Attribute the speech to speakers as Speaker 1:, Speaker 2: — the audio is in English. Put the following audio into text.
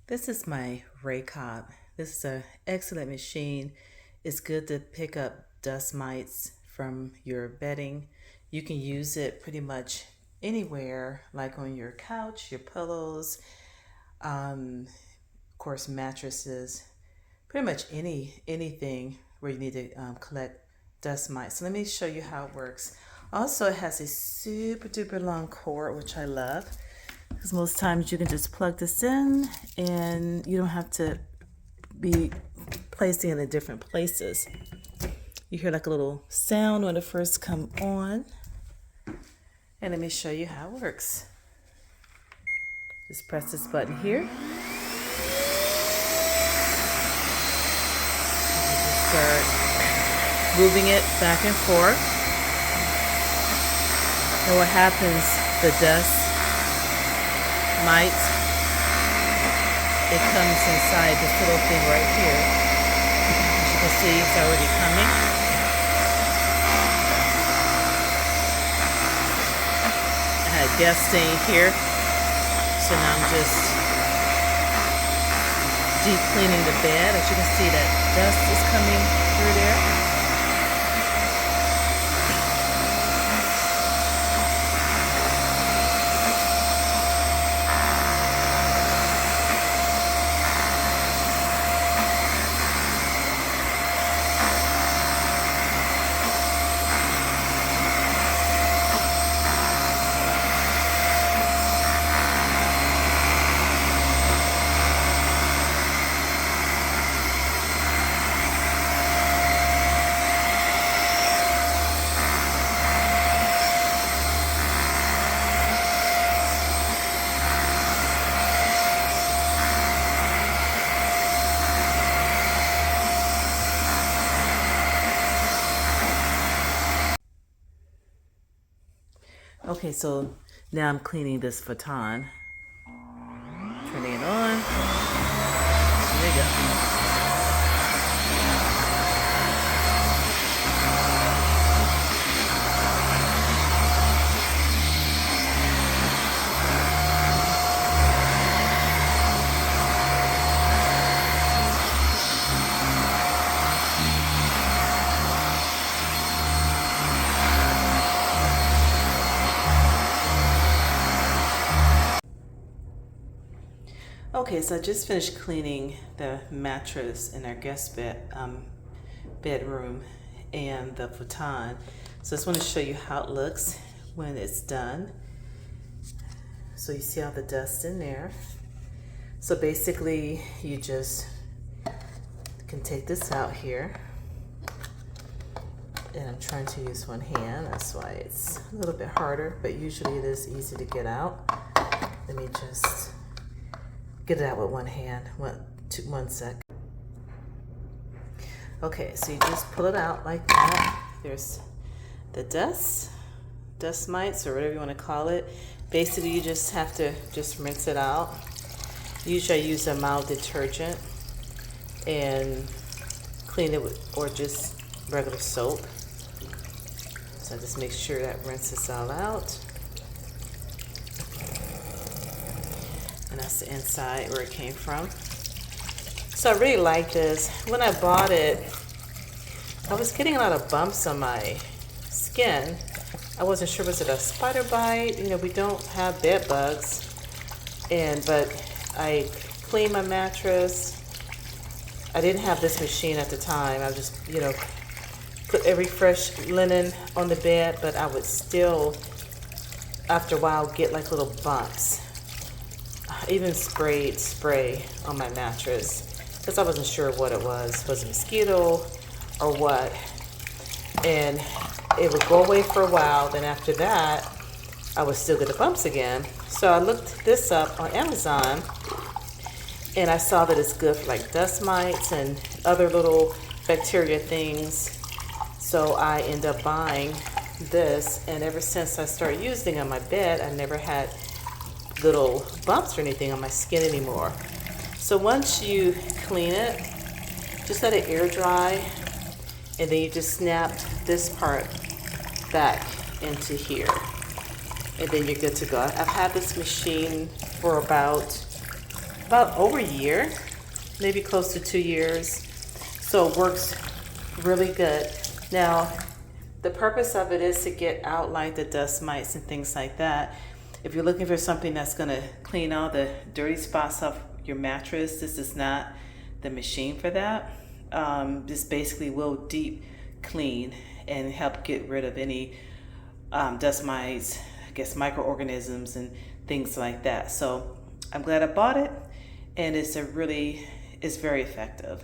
Speaker 1: This is my Raycop. This is an excellent machine. It's good to pick up dust mites from your bedding. You can use it pretty much anywhere, like on your couch, your pillows, of course, mattresses, pretty much anything where you need to collect dust mites. So let me show you how it works. Also, it has a super duper long cord, which I love, because most times you can just plug this in and you don't have to be placing it in different places. You hear like a little sound when it first come on. And let me show you how it works. Just press this button here. Just start moving it back and forth. And what happens, the dust mites, it comes inside this little thing right here. As you can see, it's already coming. I had a guest staying here, so now I'm just deep cleaning the bed. As you can see, that dust is coming through there. Okay, so now I'm cleaning this futon. Turning it on. There you go. Okay, so I just finished cleaning the mattress in our guest bedroom and the futon. So I just want to show you how it looks when it's done. So you see all the dust in there. So basically you just can take this out here. And I'm trying to use one hand, that's why it's a little bit harder, but usually it is easy to get out. Let me just get it out with one hand, one sec. Okay, so you just pull it out like that. There's the dust mites, or whatever you want to call it. Basically, you just have to just rinse it out. Usually I use a mild detergent and clean it with, or just regular soap. So I just make sure that rinses all out. And that's the inside where it came from. So I really like this. When I bought it, I was getting a lot of bumps on my skin. I wasn't sure, was it a spider bite? You know, we don't have bed bugs. But I cleaned my mattress. I didn't have this machine at the time. I just, put every fresh linen on the bed, but I would still, after a while, get like little bumps. I even sprayed spray on my mattress because I wasn't sure what it was a mosquito or what. And it would go away for a while, then after that I would still get the bumps again. So I looked this up on Amazon and I saw that it's good for like dust mites and other little bacteria things. So I end up buying this, and ever since I started using it on my bed, I never had little bumps or anything on my skin anymore. So once you clean it, just let it air dry, and then you just snap this part back into here, and then you're good to go. I've had this machine for about about over a year, maybe close to 2 years. So it works really good. Now, the purpose of it is to get out like the dust mites and things like that. If you're looking for something that's going to clean all the dirty spots off your mattress, this is not the machine for that. This basically will deep clean and help get rid of any dust mites, I guess microorganisms and things like that. So I'm glad I bought it, and it's very effective.